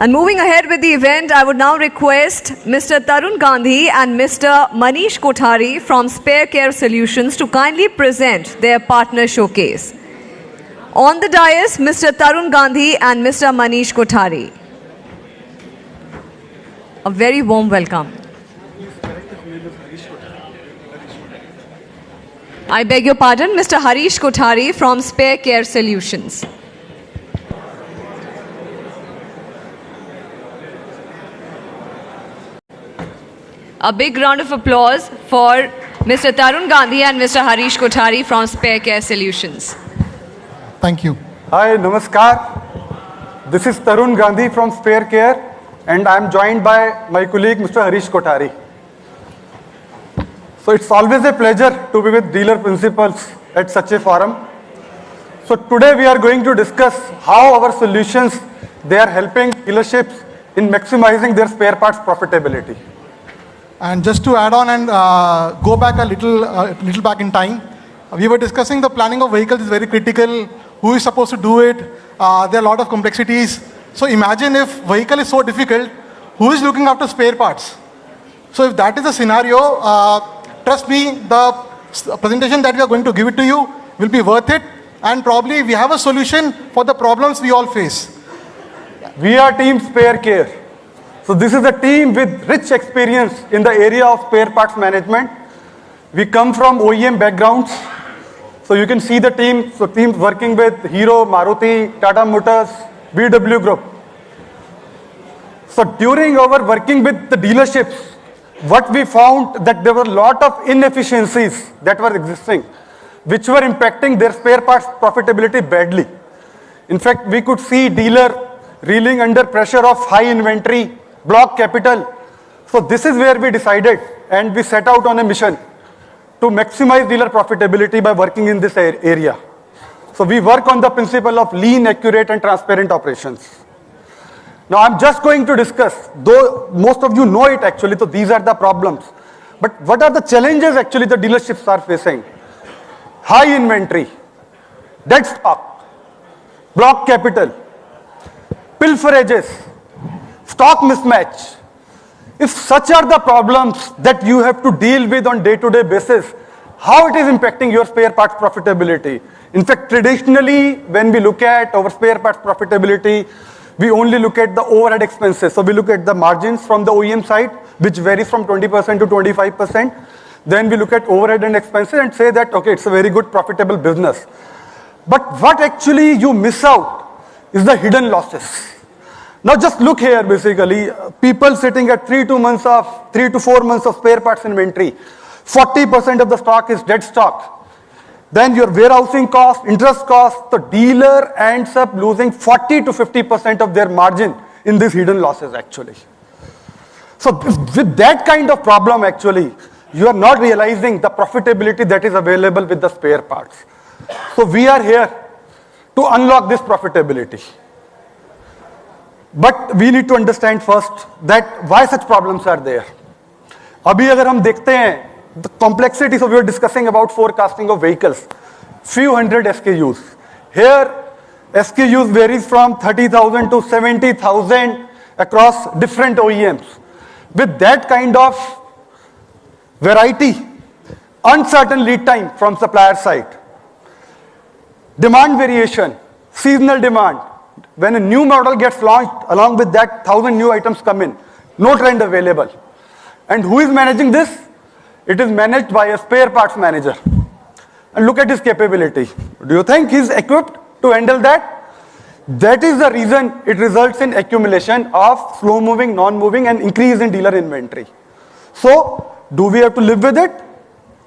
And moving ahead with the event, I would now request Mr. Tarun Gandhi and Mr. Manish Kothari from SpareCare Solutions to kindly present their partner showcase. On the dais, Mr. Tarun Gandhi and Mr. Manish Kothari. A very warm welcome. I beg your pardon, Mr. Harish Kothari from SpareCare Solutions. A big round of applause for Mr. Tarun Gandhi and Mr. Harish Kothari from SpareCare Solutions. Thank you. Hi, Namaskar. This is Tarun Gandhi from SpareCare, and I am joined by my colleague Mr. Harish Kothari. So it's always a pleasure to be with dealer principals at such a forum. So today we are going to discuss how our solutions, they are helping dealerships in maximizing their spare parts profitability. And just to add on and go back a little back in time, we were discussing the planning of vehicles is very critical. Who is supposed to do it? There are a lot of complexities. So imagine if vehicle is so difficult, who is looking after spare parts? So if that is the scenario, trust me, the presentation that we are going to give it to you will be worth it. And probably we have a solution for the problems we all face. We are Team SpareCare. So this is a team with rich experience in the area of spare parts management. We come from OEM backgrounds. So you can see the team. So teams working with Hero, Maruti, Tata Motors, VW Group. So during our working with the dealerships, what we found that there were a lot of inefficiencies that were existing, which were impacting their spare parts profitability badly. In fact, we could see dealer reeling under pressure of high inventory, block capital. So this is where we decided and we set out on a mission to maximize dealer profitability by working in this area. So we work on the principle of lean, accurate and transparent operations. Now I'm just going to discuss, though most of you know it actually, so these are the problems. But what are the challenges actually the dealerships are facing? High inventory, dead stock, block capital, pilferages, stock mismatch. If such are the problems that you have to deal with on day-to-day basis, how it is impacting your spare parts profitability? In fact, traditionally, when we look at our spare parts profitability, we only look at the overhead expenses. So we look at the margins from the OEM side, which varies from 20% to 25%. Then we look at overhead and expenses and say that, okay, it's a very good profitable business. But what actually you miss out is the hidden losses. Now just look here basically, people sitting at 3 to 4 months of spare parts inventory, 40% of the stock is dead stock. Then your warehousing cost, interest cost, the dealer ends up losing 40 to 50% of their margin in these hidden losses actually. So with that kind of problem actually, you are not realizing the profitability that is available with the spare parts. So we are here to unlock this profitability. But we need to understand first that why such problems are there. अभी अगर हम देखते हैं, the complexity, so we were discussing about forecasting of vehicles, few hundred SKUs. Here, SKUs varies from 30,000 to 70,000 across different OEMs. With that kind of variety, uncertain lead time from supplier side, demand variation, seasonal demand. When a new model gets launched, along with that 1,000 new items come in, no trend available. And who is managing this? It is managed by a spare parts manager. And look at his capability. Do you think he's equipped to handle that? That is the reason it results in accumulation of slow moving, non-moving and increase in dealer inventory. So, do we have to live with it?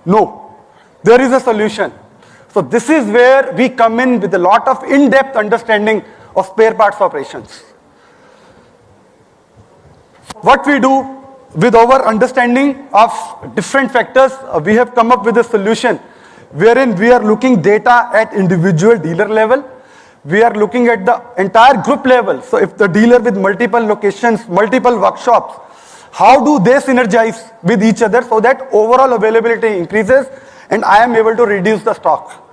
No. There is a solution. So this is where we come in with a lot of in-depth understanding of spare parts operations. What we do with our understanding of different factors, we have come up with a solution wherein we are looking data at individual dealer level. We are looking at the entire group level. So if the dealer with multiple locations, multiple workshops, how do they synergize with each other so that overall availability increases and I am able to reduce the stock.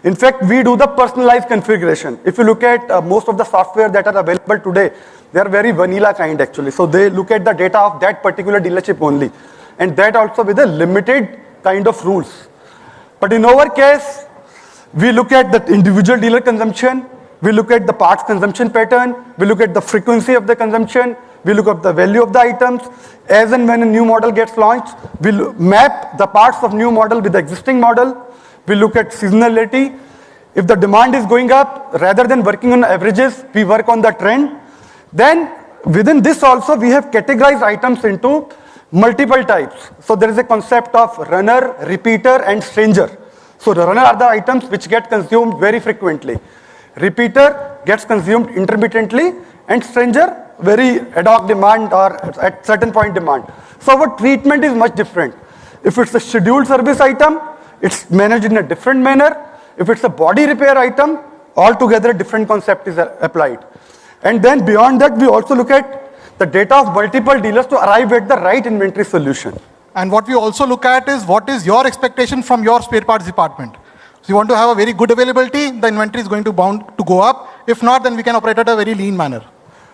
In fact, we do the personalized configuration. If you look at most of the software that are available today, They are very vanilla kind actually. So they look at the data of that particular dealership only. And that also with a limited kind of rules. But in our case, we look at the individual dealer consumption, we look at the parts consumption pattern, we look at the frequency of the consumption, we look at the value of the items. As and when a new model gets launched, we map the parts of new model with the existing model. We look at seasonality. If the demand is going up, rather than working on averages, we work on the trend. Then within this also, we have categorized items into multiple types. So there is a concept of runner, repeater, and stranger. So the runner are the items which get consumed very frequently. Repeater gets consumed intermittently, and stranger very ad hoc demand or at certain point demand. So our treatment is much different. If it's a scheduled service item, it's managed in a different manner. If it's a body repair item, altogether a different concept is applied. And then beyond that, we also look at the data of multiple dealers to arrive at the right inventory solution. And what we also look at is what is your expectation from your spare parts department. So you want to have a very good availability, the inventory is going to bound to go up. If not, then we can operate at a very lean manner.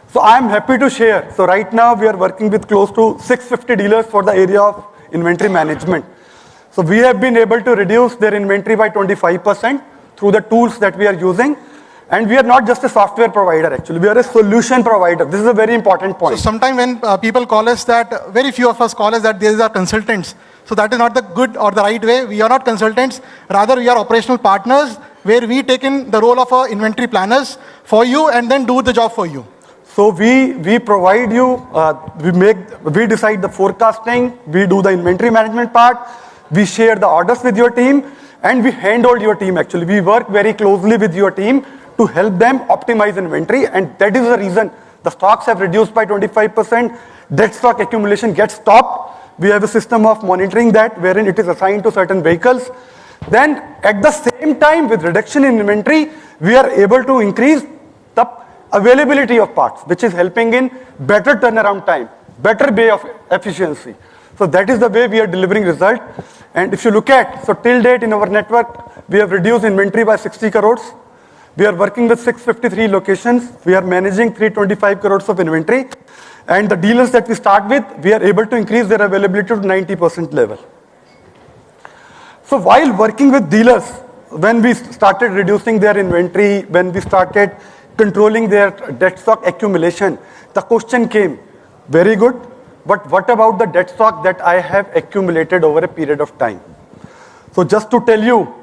So I am happy to share. So right now we are working with close to 650 dealers for the area of inventory management. So we have been able to reduce their inventory by 25% through the tools that we are using. And we are not just a software provider actually, we are a solution provider. This is a very important point. So sometimes when people call us that, very few of us call us that these are consultants. So that is not the good or the right way. We are not consultants, rather we are operational partners where we take in the role of inventory planners for you and then do the job for you. So we provide you, we decide the forecasting, we do the inventory management part, we share the orders with your team, and we handhold your team actually. We work very closely with your team to help them optimize inventory, and that is the reason the stocks have reduced by 25%, dead stock accumulation gets stopped. We have a system of monitoring that wherein it is assigned to certain vehicles. Then at the same time with reduction in inventory, we are able to increase the availability of parts, which is helping in better turnaround time, better way of efficiency. So that is the way we are delivering result. And if you look at, so till date in our network, we have reduced inventory by 60 crores. We are working with 653 locations. We are managing 325 crores of inventory. And the dealers that we start with, we are able to increase their availability to 90% level. So while working with dealers, when we started reducing their inventory, when we started controlling their dead stock accumulation, the question came, very good, but what about the dead stock that I have accumulated over a period of time? So just to tell you,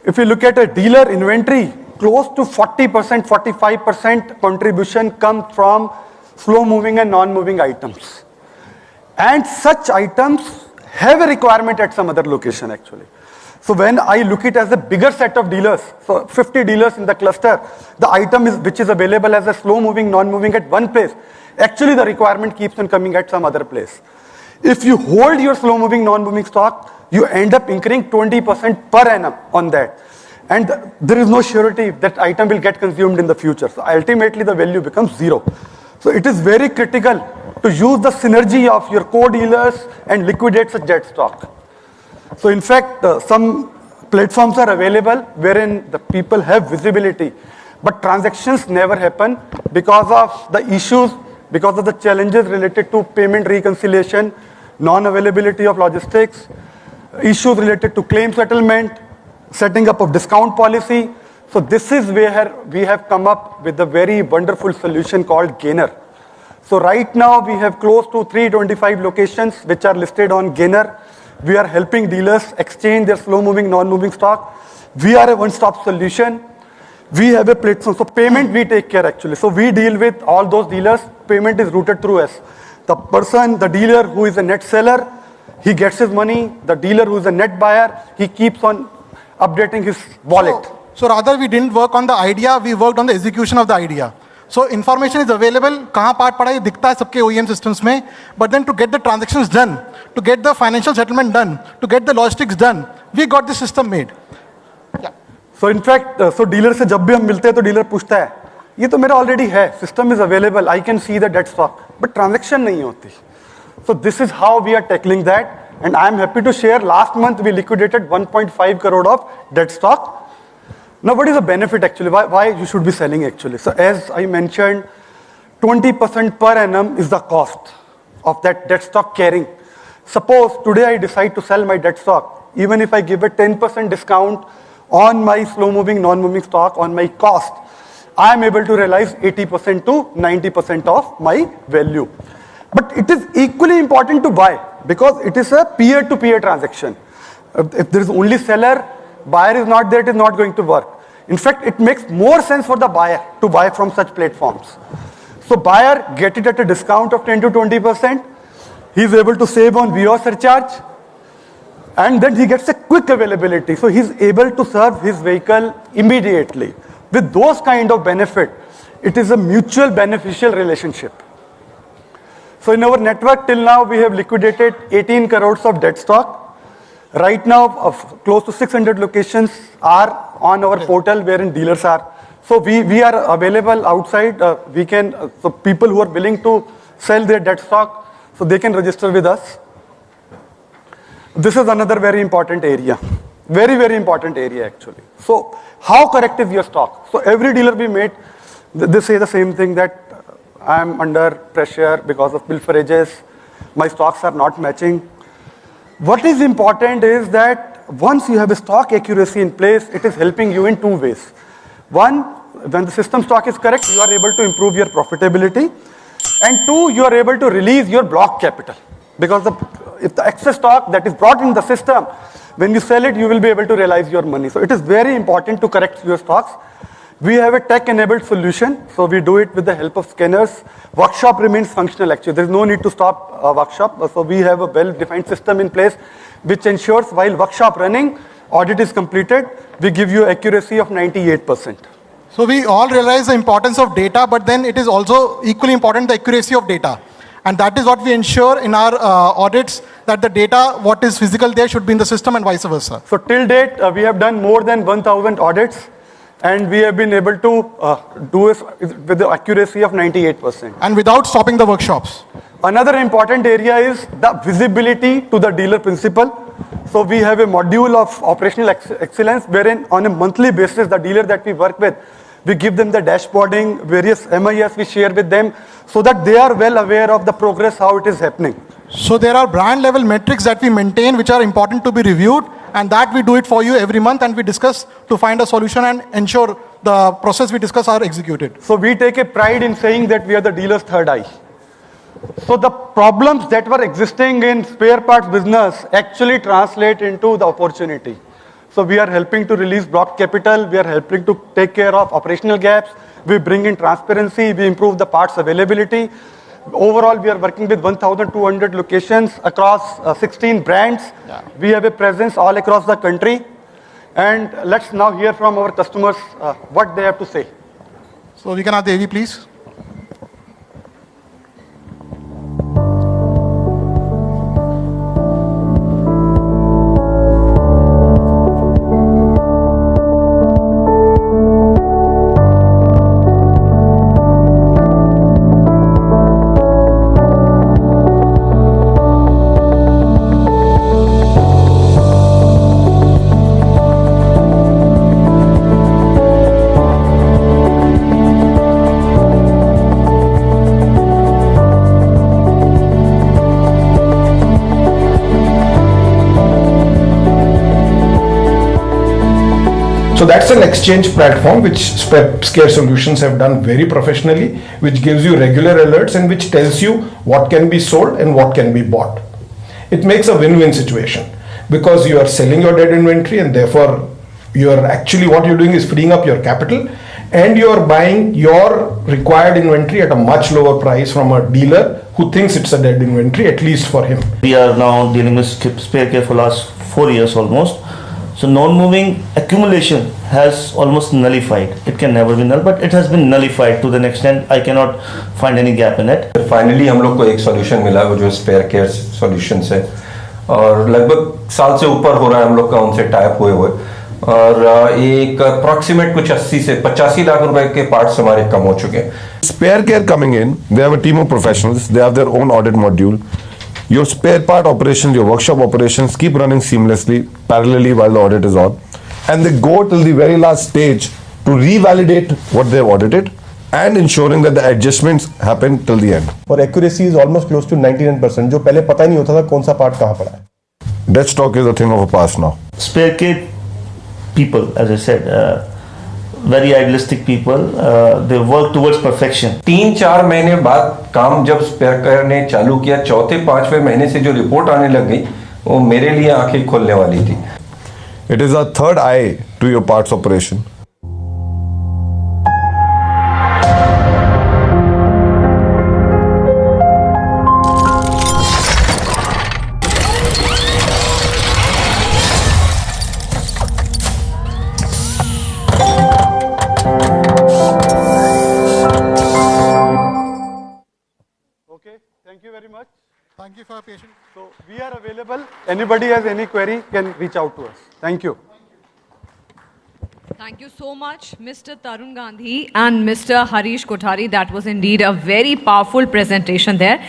if you look at a dealer inventory, close to 40%, 45% contribution comes from slow moving and non-moving items. And such items have a requirement at some other location actually. So when I look it as a bigger set of dealers, so 50 dealers in the cluster, the item which is available as a slow moving, non-moving at one place, actually the requirement keeps on coming at some other place. If you hold your slow moving, non-moving stock, you end up incurring 20% per annum on that. And there is no surety that item will get consumed in the future. So ultimately the value becomes zero. So it is very critical to use the synergy of your co-dealers and liquidate such dead stock. So in fact, some platforms are available wherein the people have visibility, but transactions never happen because of the issues, because of the challenges related to payment reconciliation, non-availability of logistics, issues related to claim settlement, setting up of discount policy. So this is where we have come up with a very wonderful solution called Gainer. So right now we have close to 325 locations which are listed on Gainer. We are helping dealers exchange their slow moving, non-moving stock. We are a one-stop solution. We have a platform. So payment we take care actually. So we deal with all those dealers. Payment is routed through us. The person, the dealer who is a net seller, he gets his money. The dealer who is a net buyer, he keeps on updating his wallet. So rather we didn't work on the idea, we worked on the execution of the idea. So information is available, kahan part pada hai dikhta hai sabke OEM systems mein, but then to get the transactions done, to get the financial settlement done, to get the logistics done, we got the system made. Yeah. So in fact, so dealer se jab bhi hum milte hai to dealer puchta hai, ye to mera already hai, system is available, I can see the dead stock, but transaction nahi hoti. So this is how we are tackling that. And I am happy to share, last month we liquidated 1.5 crore of dead stock. Now what is the benefit actually? Why you should be selling actually? So as I mentioned, 20% per annum is the cost of that dead stock carrying. Suppose today I decide to sell my dead stock, even if I give a 10% discount on my slow-moving, non-moving stock, on my cost, I am able to realize 80% to 90% of my value. But it is equally important to buy because it is a peer-to-peer transaction. If there is only seller, buyer is not there, it is not going to work. In fact, it makes more sense for the buyer to buy from such platforms. So buyer get it at a discount of 10 to 20%. He is able to save on VO surcharge. And then he gets a quick availability. So he's able to serve his vehicle immediately. With those kind of benefit, it is a mutual beneficial relationship. So in our network till now, we have liquidated 18 crores of dead stock. Right now, close to 600 locations are on our portal wherein dealers are. So we are available outside. So people who are willing to sell their dead stock, so they can register with us. This is another very important area. Very, very important area actually. So how correct is your stock? So every dealer we meet, they say the same thing, that I am under pressure because of pilferages. My stocks are not matching. What is important is that once you have a stock accuracy in place, it is helping you in two ways. One, when the system stock is correct, you are able to improve your profitability. And two, you are able to release your block capital. Because if the excess stock that is brought in the system, when you sell it, you will be able to realize your money. So it is very important to correct your stocks. We have a tech-enabled solution, so we do it with the help of scanners. Workshop remains functional actually. There is no need to stop workshop. So we have a well-defined system in place which ensures while workshop running, audit is completed, we give you accuracy of 98%. So we all realize the importance of data, but then it is also equally important the accuracy of data. And that is what we ensure in our audits, that the data, what is physical there, should be in the system and vice versa. So till date, we have done more than 1,000 audits. And we have been able to do it with the accuracy of 98%. And without stopping the workshops. Another important area is the visibility to the dealer principal. So we have a module of operational excellence wherein on a monthly basis, the dealer that we work with, we give them the dashboarding, various MIS we share with them so that they are well aware of the progress, how it is happening. So there are brand level metrics that we maintain which are important to be reviewed, and that we do it for you every month, and we discuss to find a solution and ensure the process we discuss are executed. So we take a pride in saying that we are the dealer's third eye. So the problems that were existing in spare parts business actually translate into the opportunity. So we are helping to release block capital, we are helping to take care of operational gaps, we bring in transparency, we improve the parts availability. Overall, we are working with 1,200 locations across 16 brands. Yeah. We have a presence all across the country. And let's now hear from our customers what they have to say. So we can have the AV, please. So that's an exchange platform which SpareCare Solutions have done very professionally, which gives you regular alerts and which tells you what can be sold and what can be bought. It makes a win-win situation because you are selling your dead inventory and therefore you are actually, what you're doing is freeing up your capital, and you are buying your required inventory at a much lower price from a dealer who thinks it's a dead inventory, at least for him. We are now dealing with SpareCare for last 4 years almost. So non-moving accumulation has almost nullified. It can never be null, but it has been nullified to the extent I cannot find any gap in it. Finally हम लोग को एक solution मिला वो जो SpareCare solution है, और लगभग साल से ऊपर हो रहा है हम लोग का उनसे टाइप हुए हुए, और एक अप्रॉक्सीमेट कुछ 80 से 85 लाख रुपए के पार्ट्स हमारे कम हो चुके हैं. SpareCare coming in, they have a team of professionals, they have their own audit module. Your spare part operations, your workshop operations keep running seamlessly, parallelly while the audit is on. And they go till the very last stage to revalidate what they've audited and ensuring that the adjustments happen till the end. और accuracy is almost close to 99%, जो पहले पता ही नहीं होता था कौन सा part कहाँ पड़ा है. Dead stock is a thing of the past now. SpareCare people, as I said, very idealistic people. They work towards perfection. 3-4 महीने बाद काम जब SpareCare ने चालू किया, चौथे 5वें महीने से जो रिपोर्ट आने लग गई, वो मेरे लिए आंखें खोलने वाली थी. It is a third eye to your parts operation. Okay, thank you very much. Thank you for your patience. So we are available. Anybody has any query can reach out to us. Thank you. Thank you so much, Mr. Tarun Gandhi and Mr. Harish Kothari. That was indeed a very powerful presentation there.